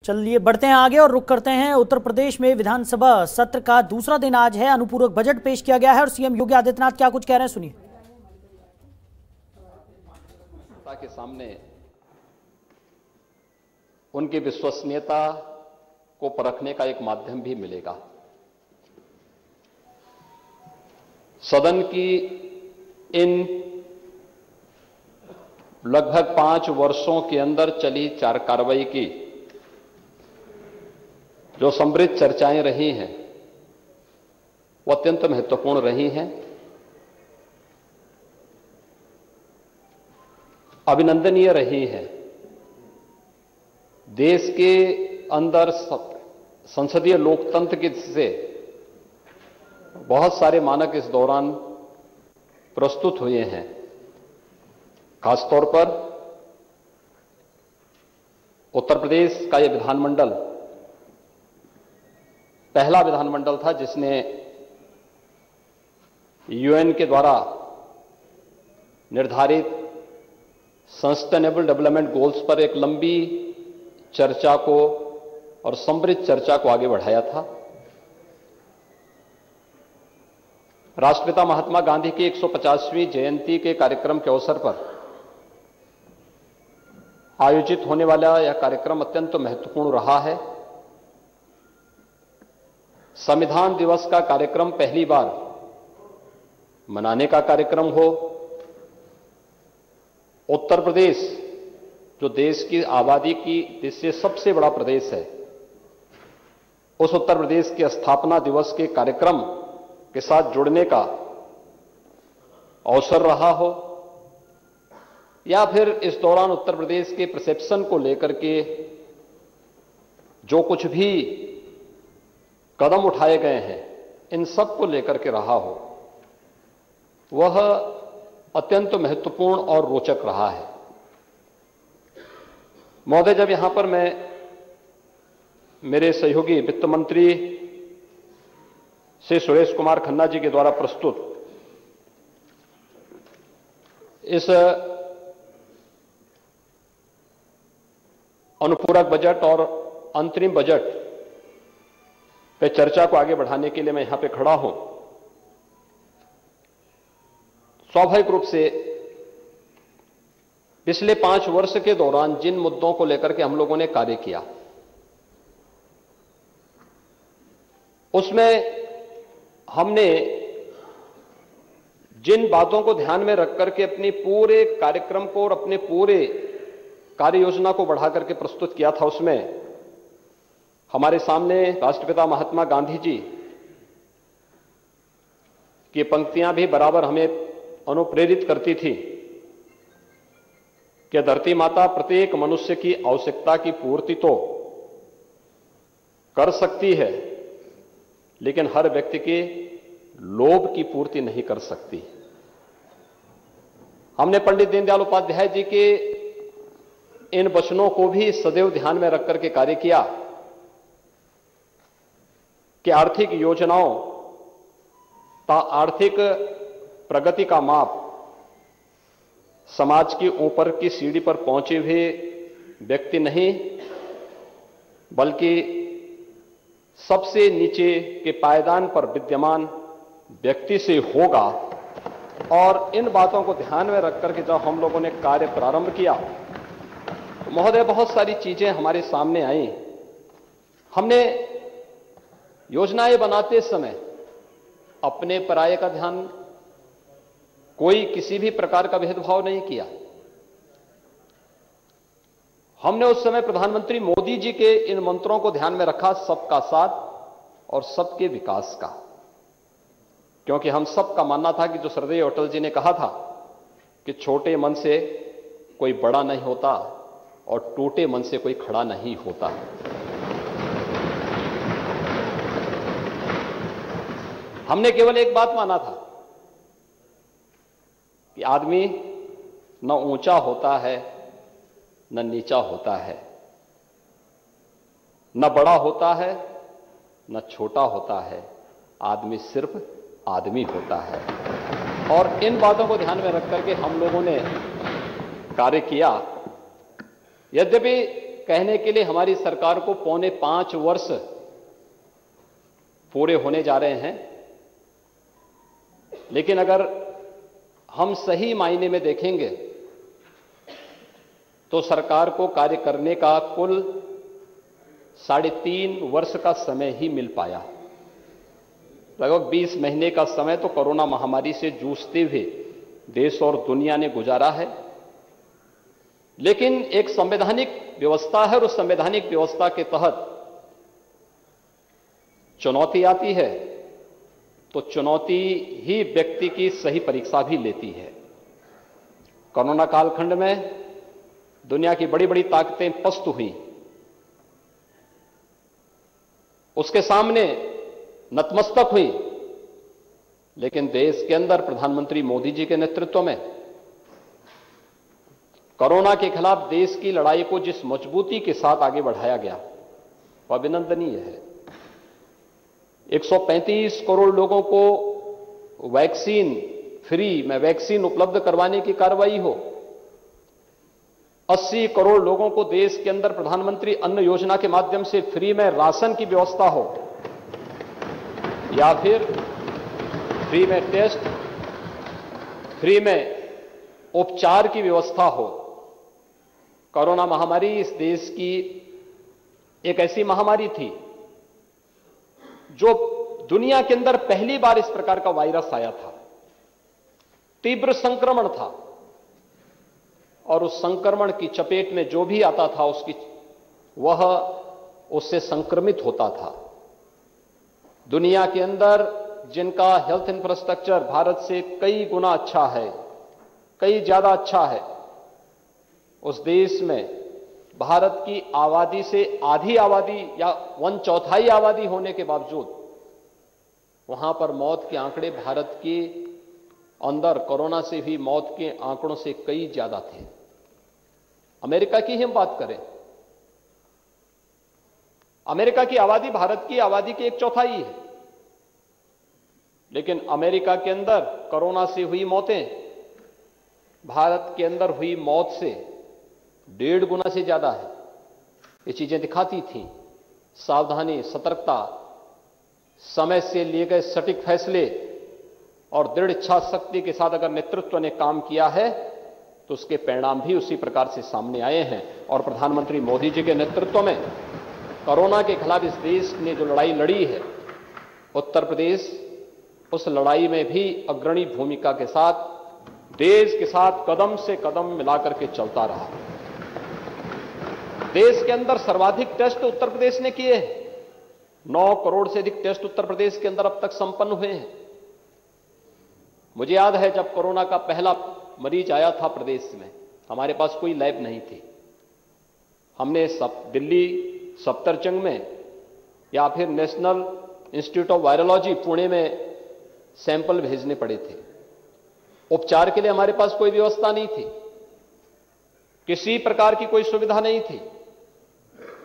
चलिए बढ़ते हैं आगे और रुख करते हैं उत्तर प्रदेश में विधानसभा सत्र का दूसरा दिन आज है। अनुपूरक बजट पेश किया गया है और सीएम योगी आदित्यनाथ क्या कुछ कह रहे हैं, सुनिए। के सामने उनकी विश्वसनीयता को परखने का एक माध्यम भी मिलेगा। सदन की इन लगभग 5 वर्षों के अंदर चली कार्रवाई की जो समृद्ध चर्चाएं रही हैं वो अत्यंत महत्वपूर्ण रही हैं, अभिनंदनीय रही हैं। देश के अंदर संसदीय लोकतंत्र की से बहुत सारे मानक इस दौरान प्रस्तुत हुए हैं। खासतौर पर उत्तर प्रदेश का यह विधानमंडल पहला विधानमंडल था जिसने यूएन के द्वारा निर्धारित सस्टेनेबल डेवलपमेंट गोल्स पर एक लंबी चर्चा को और समृद्ध चर्चा को आगे बढ़ाया था। राष्ट्रपिता महात्मा गांधी की 150वीं जयंती के कार्यक्रम के अवसर पर आयोजित होने वाला यह कार्यक्रम अत्यंत महत्वपूर्ण रहा है। संविधान दिवस का कार्यक्रम पहली बार मनाने का कार्यक्रम हो। उत्तर प्रदेश जो देश की आबादी की से सबसे बड़ा प्रदेश है, उस उत्तर प्रदेश के स्थापना दिवस के कार्यक्रम के साथ जुड़ने का अवसर रहा हो, या फिर इस दौरान उत्तर प्रदेश के परसेप्शन को लेकर के जो कुछ भी कदम उठाए गए हैं, इन सब को लेकर के रहा हो, वह अत्यंत महत्वपूर्ण और रोचक रहा है। महोदय, जब यहां पर मैं मेरे सहयोगी वित्त मंत्री श्री सुरेश कुमार खन्ना जी के द्वारा प्रस्तुत इस अनुपूरक बजट और अंतरिम बजट पे चर्चा को आगे बढ़ाने के लिए मैं यहां पे खड़ा हूं, स्वाभाविक रूप से पिछले 5 वर्ष के दौरान जिन मुद्दों को लेकर के हम लोगों ने कार्य किया, उसमें हमने जिन बातों को ध्यान में रख करके अपने पूरे कार्यक्रम को और अपने पूरे कार्य योजना को बढ़ा करके प्रस्तुत किया था, उसमें हमारे सामने राष्ट्रपिता महात्मा गांधी जी की पंक्तियां भी बराबर हमें अनुप्रेरित करती थी कि धरती माता प्रत्येक मनुष्य की आवश्यकता की पूर्ति तो कर सकती है, लेकिन हर व्यक्ति के लोभ की पूर्ति नहीं कर सकती। हमने पंडित दीनदयाल उपाध्याय जी के इन वचनों को भी सदैव ध्यान में रख करके कार्य किया कि आर्थिक योजनाओं का आर्थिक प्रगति का माप समाज के ऊपर की सीढ़ी पर पहुंचे हुए व्यक्ति नहीं, बल्कि सबसे नीचे के पायदान पर विद्यमान व्यक्ति से होगा। और इन बातों को ध्यान में रख करके जब हम लोगों ने कार्य प्रारंभ किया, तो महोदय बहुत सारी चीजें हमारे सामने आई। हमने योजनाएं बनाते समय अपने पराये का ध्यान, कोई किसी भी प्रकार का भेदभाव नहीं किया। हमने उस समय प्रधानमंत्री मोदी जी के इन मंत्रों को ध्यान में रखा, सबका साथ और सबके विकास का, क्योंकि हम सबका मानना था कि जो श्रद्धेय अटल जी ने कहा था कि छोटे मन से कोई बड़ा नहीं होता और टूटे मन से कोई खड़ा नहीं होता। हमने केवल एक बात माना था कि आदमी न ऊंचा होता है न नीचा होता है, न बड़ा होता है न छोटा होता है, आदमी सिर्फ आदमी होता है। और इन बातों को ध्यान में रख करके हम लोगों ने कार्य किया। यद्यपि कहने के लिए हमारी सरकार को 4.25 वर्ष पूरे होने जा रहे हैं, लेकिन अगर हम सही मायने में देखेंगे तो सरकार को कार्य करने का कुल 3.5 वर्ष का समय ही मिल पाया। लगभग 20 महीने का समय तो कोरोना महामारी से जूझते हुए देश और दुनिया ने गुजारा है, लेकिन एक संवैधानिक व्यवस्था है और उस संवैधानिक व्यवस्था के तहत चुनौती आती है तो चुनौती ही व्यक्ति की सही परीक्षा भी लेती है। कोरोना कालखंड में दुनिया की बड़ी बड़ी ताकतें पस्त हुई, उसके सामने नतमस्तक हुई, लेकिन देश के अंदर प्रधानमंत्री मोदी जी के नेतृत्व में कोरोना के खिलाफ देश की लड़ाई को जिस मजबूती के साथ आगे बढ़ाया गया वह अभिनंदनीय है। 135 करोड़ लोगों को वैक्सीन फ्री में वैक्सीन उपलब्ध करवाने की कार्रवाई हो, 80 करोड़ लोगों को देश के अंदर प्रधानमंत्री अन्न योजना के माध्यम से फ्री में राशन की व्यवस्था हो, या फिर फ्री में टेस्ट, फ्री में उपचार की व्यवस्था हो। कोरोना महामारी इस देश की एक ऐसी महामारी थी जो दुनिया के अंदर पहली बार इस प्रकार का वायरस आया था, तीव्र संक्रमण था, और उस संक्रमण की चपेट में जो भी आता था वह उससे संक्रमित होता था। दुनिया के अंदर जिनका हेल्थ इंफ्रास्ट्रक्चर भारत से कई गुना अच्छा है, कई ज्यादा अच्छा है, उस देश में भारत की आबादी से आधी आबादी या 1/4 आबादी होने के बावजूद वहां पर मौत के आंकड़े भारत के अंदर कोरोना से हुई मौत के आंकड़ों से कई ज्यादा थे। अमेरिका की ही हम बात करें, अमेरिका की आबादी भारत की आबादी के 1/4 है, लेकिन अमेरिका के अंदर कोरोना से हुई मौतें भारत के अंदर हुई मौत से 1.5 गुना से ज्यादा है। ये चीजें दिखाती थी सावधानी, सतर्कता, समय से लिए गए सटीक फैसले और दृढ़ इच्छा शक्ति के साथ अगर नेतृत्व ने काम किया है तो उसके परिणाम भी उसी प्रकार से सामने आए हैं। और प्रधानमंत्री मोदी जी के नेतृत्व में कोरोना के खिलाफ इस देश ने जो लड़ाई लड़ी है, उत्तर प्रदेश उस लड़ाई में भी अग्रणी भूमिका के साथ देश के साथ कदम से कदम मिलाकर के चलता रहा। देश के अंदर सर्वाधिक टेस्ट उत्तर प्रदेश ने किए हैं, 9 करोड़ से अधिक टेस्ट उत्तर प्रदेश के अंदर अब तक संपन्न हुए हैं। मुझे याद है जब कोरोना का पहला मरीज आया था प्रदेश में, हमारे पास कोई लैब नहीं थी। हमने दिल्ली सफदरजंग में या फिर national institute of virology Pune में सैंपल भेजने पड़े थे। उपचार के लिए हमारे पास कोई व्यवस्था नहीं थी, किसी प्रकार की कोई सुविधा नहीं थी।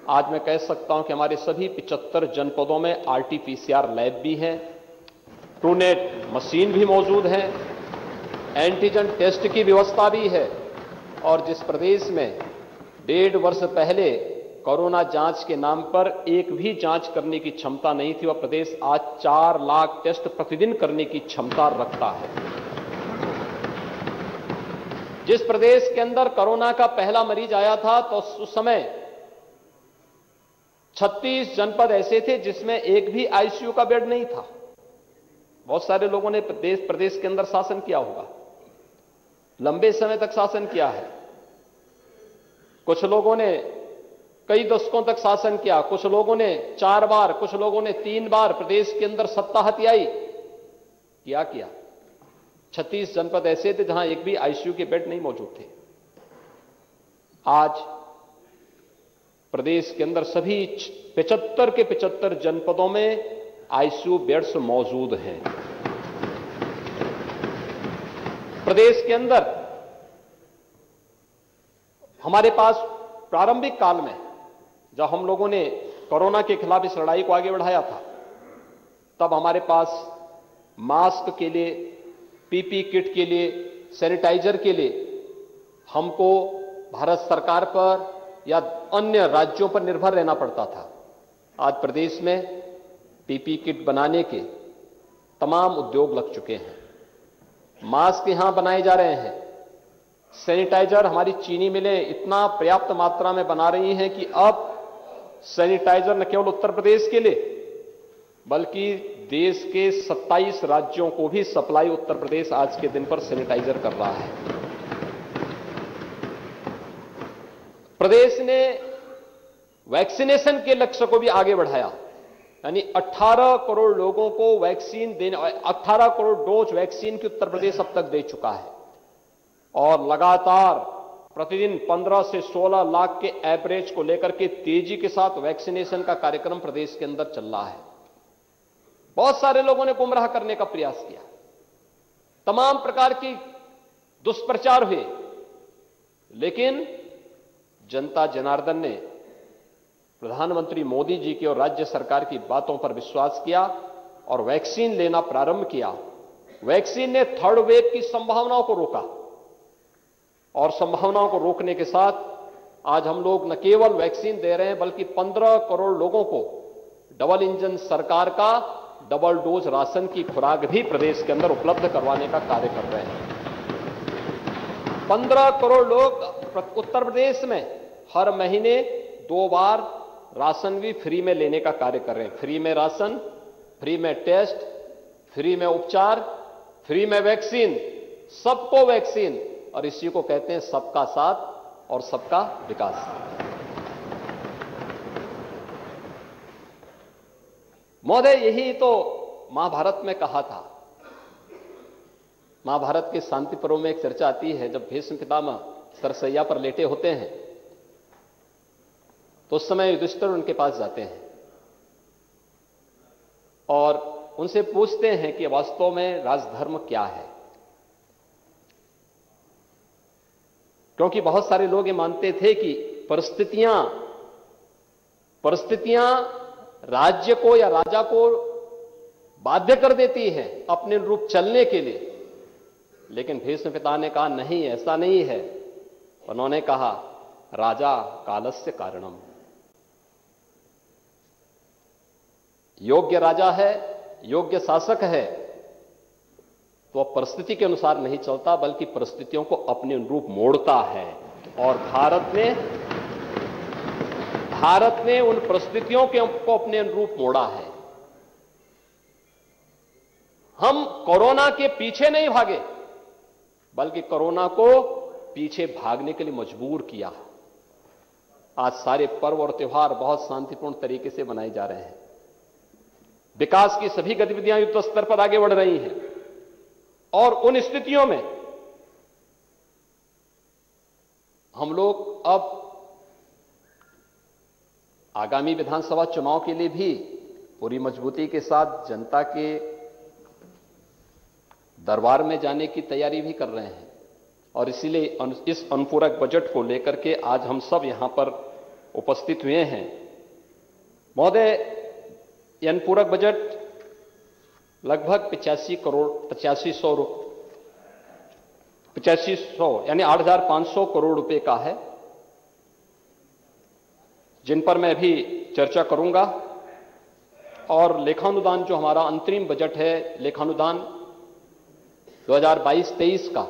आज मैं कह सकता हूं कि हमारे सभी 75 जनपदों में आरटीपीसीआर लैब भी हैं, ट्रूनेट मशीन भी मौजूद है, एंटीजन टेस्ट की व्यवस्था भी है। और जिस प्रदेश में 1.5 वर्ष पहले कोरोना जांच के नाम पर एक भी जांच करने की क्षमता नहीं थी, वह प्रदेश आज 4 लाख टेस्ट प्रतिदिन करने की क्षमता रखता है। जिस प्रदेश के अंदर कोरोना का पहला मरीज आया था तो उस समय 36 जनपद ऐसे थे जिसमें एक भी आईसीयू का बेड नहीं था। बहुत सारे लोगों ने प्रदेश के अंदर शासन किया होगा, लंबे समय तक शासन किया है। कुछ लोगों ने कई दशकों तक शासन किया, कुछ लोगों ने 4 बार, कुछ लोगों ने 3 बार प्रदेश के अंदर सत्ता हथियाई। क्या किया? 36 जनपद ऐसे थे जहां एक भी आईसीयू के बेड नहीं मौजूद थे। आज प्रदेश के अंदर सभी 75 के 75 जनपदों में आईसीयू बेड्स मौजूद हैं। प्रदेश के अंदर हमारे पास प्रारंभिक काल में जब हम लोगों ने कोरोना के खिलाफ इस लड़ाई को आगे बढ़ाया था, तब हमारे पास मास्क के लिए, पीपी किट के लिए, सैनिटाइजर के लिए हमको भारत सरकार पर या अन्य राज्यों पर निर्भर रहना पड़ता था। आज प्रदेश में पीपी किट बनाने के तमाम उद्योग लग चुके हैं। मास्क यहां बनाए जा रहे हैं। सैनिटाइजर हमारी चीनी मिलें इतना पर्याप्त मात्रा में बना रही हैं कि अब सैनिटाइजर न केवल उत्तर प्रदेश के लिए बल्कि देश के 27 राज्यों को भी सप्लाई उत्तर प्रदेश आज के दिन पर सैनिटाइजर कर रहा है। प्रदेश ने वैक्सीनेशन के लक्ष्य को भी आगे बढ़ाया, यानी 18 करोड़ लोगों को वैक्सीन देने, 18 करोड़ डोज वैक्सीन की उत्तर प्रदेश अब तक दे चुका है और लगातार प्रतिदिन 15 से 16 लाख के एवरेज को लेकर के तेजी के साथ वैक्सीनेशन का कार्यक्रम प्रदेश के अंदर चल रहा है। बहुत सारे लोगों ने गुमराह करने का प्रयास किया, तमाम प्रकार की दुष्प्रचार हुए, लेकिन जनता जनार्दन ने प्रधानमंत्री मोदी जी की और राज्य सरकार की बातों पर विश्वास किया और वैक्सीन लेना प्रारंभ किया। वैक्सीन ने थर्ड वेव की संभावनाओं को रोका और संभावनाओं को रोकने के साथ आज हम लोग न केवल वैक्सीन दे रहे हैं बल्कि 15 करोड़ लोगों को डबल इंजन सरकार का डबल डोज राशन की खुराक भी प्रदेश के अंदर उपलब्ध करवाने का कार्य कर रहे हैं। 15 करोड़ लोग उत्तर प्रदेश में हर महीने 2 बार राशन भी फ्री में लेने का कार्य कर रहे हैं। फ्री में राशन, फ्री में टेस्ट, फ्री में उपचार, फ्री में वैक्सीन, सबको वैक्सीन, और इसी को कहते हैं सबका साथ और सबका विकास। महोदय, यही तो महाभारत में कहा था। महाभारत के शांति पर्व में एक चर्चा आती है, जब भीष्म पितामह सरसैया पर लेटे होते हैं तो उस समय युधिष्ठिर उनके पास जाते हैं और उनसे पूछते हैं कि वास्तव में राजधर्म क्या है, क्योंकि बहुत सारे लोग ये मानते थे कि परिस्थितियां राज्य को या राजा को बाध्य कर देती हैं अपने अनुरूप चलने के लिए। लेकिन भीष्म पिता ने कहा नहीं, ऐसा नहीं है। उन्होंने कहा राजा कालस्य कारणम, योग्य राजा है, योग्य शासक है तो वह परिस्थिति के अनुसार नहीं चलता बल्कि परिस्थितियों को अपने अनुरूप मोड़ता है। और भारत ने उन परिस्थितियों को अपने अनुरूप मोड़ा है। हम कोरोना के पीछे नहीं भागे बल्कि कोरोना को पीछे भागने के लिए मजबूर किया। आज सारे पर्व और त्योहार बहुत शांतिपूर्ण तरीके से मनाए जा रहे हैं। विकास की सभी गतिविधियां युद्ध स्तर पर आगे बढ़ रही हैं और उन स्थितियों में हम लोग अब आगामी विधानसभा चुनाव के लिए भी पूरी मजबूती के साथ जनता के दरबार में जाने की तैयारी भी कर रहे हैं। और इसीलिए इस अनुपूरक बजट को लेकर के आज हम सब यहां पर उपस्थित हुए हैं। महोदय, यह अनुपूरक बजट लगभग 8500 यानी 8500 करोड़ रुपए का है, जिन पर मैं अभी चर्चा करूंगा। और लेखानुदान जो हमारा अंतरिम बजट है, लेखानुदान 2022-23 का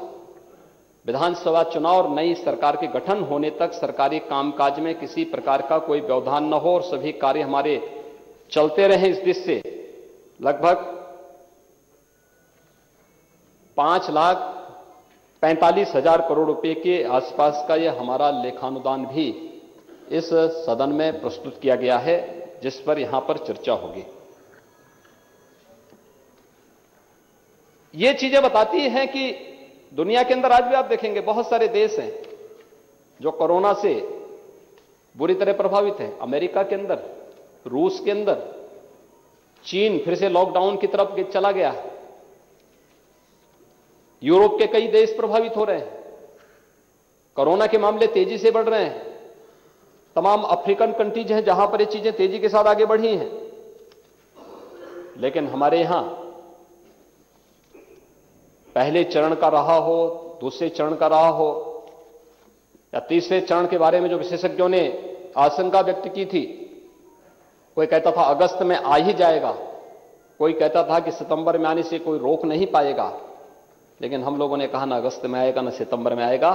विधानसभा चुनाव और नई सरकार के गठन होने तक सरकारी कामकाज में किसी प्रकार का कोई व्यवधान न हो और सभी कार्य हमारे चलते रहें, इस दृष्टि से लगभग 5,45,000 करोड़ रुपए के आसपास का यह हमारा लेखानुदान भी इस सदन में प्रस्तुत किया गया है, जिस पर यहां पर चर्चा होगी। ये चीजें बताती हैं कि दुनिया के अंदर आज भी आप देखेंगे बहुत सारे देश हैं जो कोरोना से बुरी तरह प्रभावित हैं। अमेरिका के अंदर, रूस के अंदर, चीन फिर से लॉकडाउन की तरफ चला गया है। यूरोप के कई देश प्रभावित हो रहे हैं, कोरोना के मामले तेजी से बढ़ रहे हैं। तमाम अफ्रीकन कंट्रीज हैं जहां पर ये चीजें तेजी के साथ आगे बढ़ी हैं। लेकिन हमारे यहां पहले चरण का रहा हो, दूसरे चरण का रहा हो या तीसरे चरण के बारे में जो विशेषज्ञों ने आशंका व्यक्त की थी, कोई कहता था अगस्त में आ ही जाएगा, कोई कहता था कि सितंबर में आने से कोई रोक नहीं पाएगा। लेकिन हम लोगों ने कहा ना अगस्त में आएगा ना सितंबर में आएगा,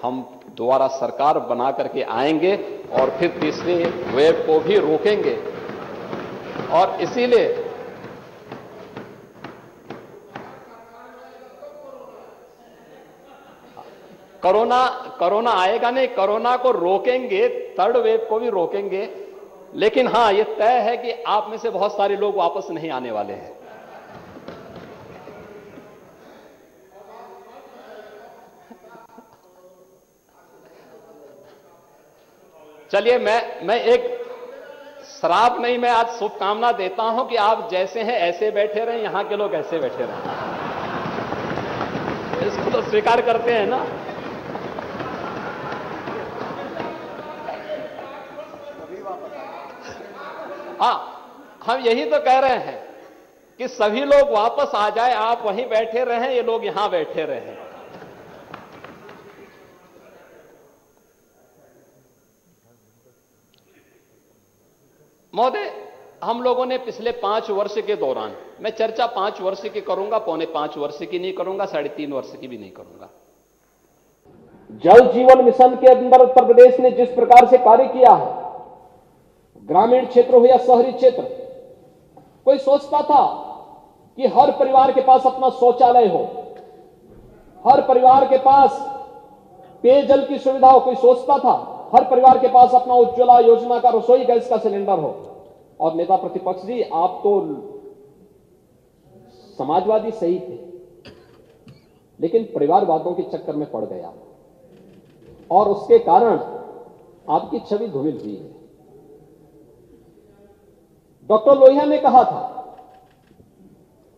हम दोबारा सरकार बना करके आएंगे और फिर तीसरे वेव को भी रोकेंगे। और इसीलिए कोरोना आएगा नहीं, कोरोना को रोकेंगे, थर्ड वेव को भी रोकेंगे। लेकिन हां, यह तय है कि आप में से बहुत सारे लोग वापस नहीं आने वाले हैं। चलिए, मैं एक श्राप नहीं, मैं आज शुभकामना देता हूं कि आप जैसे हैं ऐसे बैठे रहें, यहां के लोग ऐसे बैठे रहें। इसको तो स्वीकार करते हैं ना। हाँ, हम यही तो कह रहे हैं कि सभी लोग वापस आ जाए, आप वहीं बैठे रहें, ये लोग यहां बैठे रहें। महोदय, हम लोगों ने पिछले 5 वर्ष के दौरान, मैं चर्चा 5 वर्ष की करूंगा, पौने 5 वर्ष की नहीं करूंगा, 3.5 वर्ष की भी नहीं करूंगा। जल जीवन मिशन के अंदर उत्तर प्रदेश ने जिस प्रकार से कार्य किया है, ग्रामीण क्षेत्र हो या शहरी क्षेत्र, कोई सोचता था कि हर परिवार के पास अपना शौचालय हो, हर परिवार के पास पेयजल की सुविधा हो? कोई सोचता था हर परिवार के पास अपना उज्ज्वला योजना का रसोई गैस का सिलेंडर हो? और नेता प्रतिपक्ष जी, आप तो समाजवादी सही थे, लेकिन परिवारवादों के चक्कर में पड़ गया और उसके कारण आपकी छवि धूमिल हुई है। डॉक्टर लोहिया ने कहा था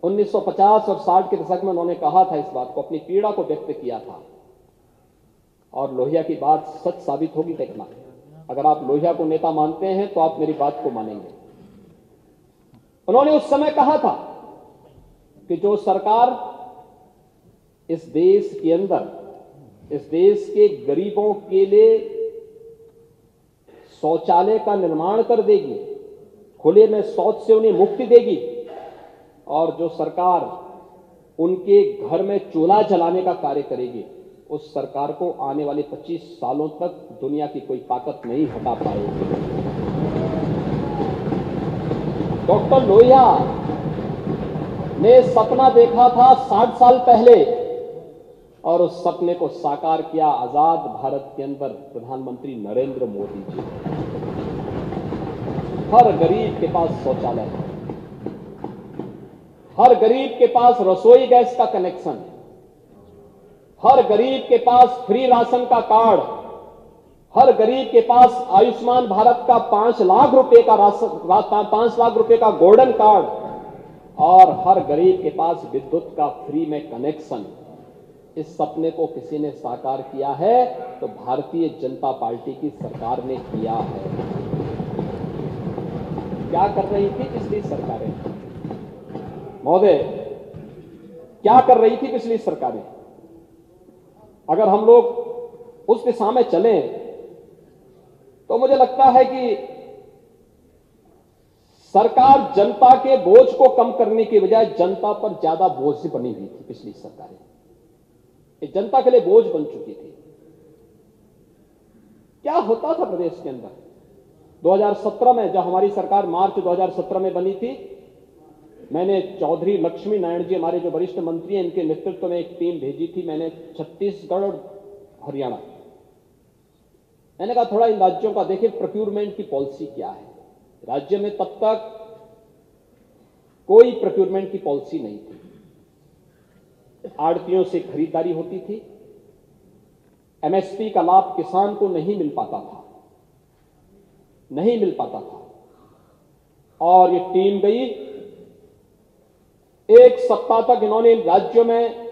1950 और 60 के दशक में, उन्होंने कहा था इस बात को, अपनी पीड़ा को व्यक्त किया था। और लोहिया की बात सच साबित होगी, देखना। अगर आप लोहिया को नेता मानते हैं तो आप मेरी बात को मानेंगे। उन्होंने उस समय कहा था कि जो सरकार इस देश के अंदर, इस देश के गरीबों के लिए शौचालय का निर्माण कर देगी, खुले में शौच से उन्हें मुक्ति देगी, और जो सरकार उनके घर में चूल्हा जलाने का कार्य करेगी, उस सरकार को आने वाले 25 सालों तक दुनिया की कोई ताकत नहीं हटा पाएगी। डॉक्टर लोहिया ने सपना देखा था 60 साल पहले, और उस सपने को साकार किया आजाद भारत के अंदर प्रधानमंत्री नरेंद्र मोदी जी। हर गरीब के पास शौचालय है, हर गरीब के पास रसोई गैस का कनेक्शन है, हर गरीब के पास फ्री राशन का कार्ड, हर गरीब के पास आयुष्मान भारत का 5 लाख रुपए का राशन, 5 लाख रुपए का गोल्डन कार्ड, और हर गरीब के पास विद्युत का फ्री में कनेक्शन। इस सपने को किसी ने साकार किया है तो भारतीय जनता पार्टी की सरकार ने किया है। क्या कर रही थी पिछली सरकारें? महोदय, क्या कर रही थी पिछली सरकारें? अगर हम लोग उस दिशा में चलें तो मुझे लगता है कि सरकार जनता के बोझ को कम करने की बजाय जनता पर ज्यादा बोझ से बनी हुई थी। पिछली सरकारें ये जनता के लिए बोझ बन चुकी थी। क्या होता था प्रदेश के अंदर? 2017 में जब हमारी सरकार मार्च 2017 में बनी थी, मैंने चौधरी लक्ष्मी नारायण जी, हमारे जो वरिष्ठ मंत्री हैं, इनके नेतृत्व में एक टीम भेजी थी। मैंने छत्तीसगढ़ और हरियाणा, मैंने कहा थोड़ा इन राज्यों का देखिए प्रोक्यूरमेंट की पॉलिसी क्या है। राज्य में तब तक कोई प्रोक्यूरमेंट की पॉलिसी नहीं थी। आड़तियों से खरीदारी होती थी, एमएसपी का लाभ किसान को नहीं मिल पाता था, नहीं मिल पाता था। और ये टीम गई, एक सप्ताह तक इन्होंने इन राज्यों में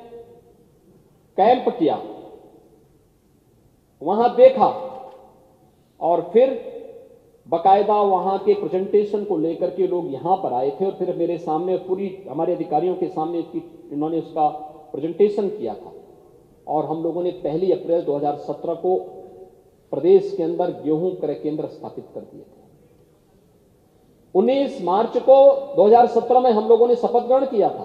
कैंप किया, वहां देखा, और फिर बकायदा वहां के प्रेजेंटेशन को लेकर के लोग यहां पर आए थे और फिर मेरे सामने, पूरी हमारे अधिकारियों के सामने इन्होंने उसका प्रेजेंटेशन किया था। और हम लोगों ने 1 अप्रैल 2017 को प्रदेश के अंदर गेहूं क्रय केंद्र स्थापित कर दिए थे। 19 मार्च को 2017 में हम लोगों ने शपथ ग्रहण किया था।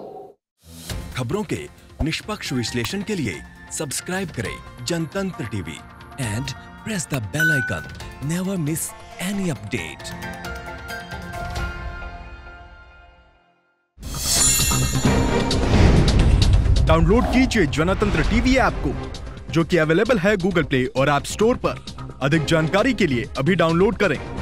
खबरों के निष्पक्ष विश्लेषण के लिए सब्सक्राइब करें Jantantra TV and press the bell icon. Never miss any update. Download कीजिए जनतंत्र टीवी ऐप को, जो कि अवेलेबल है गूगल प्ले और ऐप स्टोर पर। अधिक जानकारी के लिए अभी डाउनलोड करें।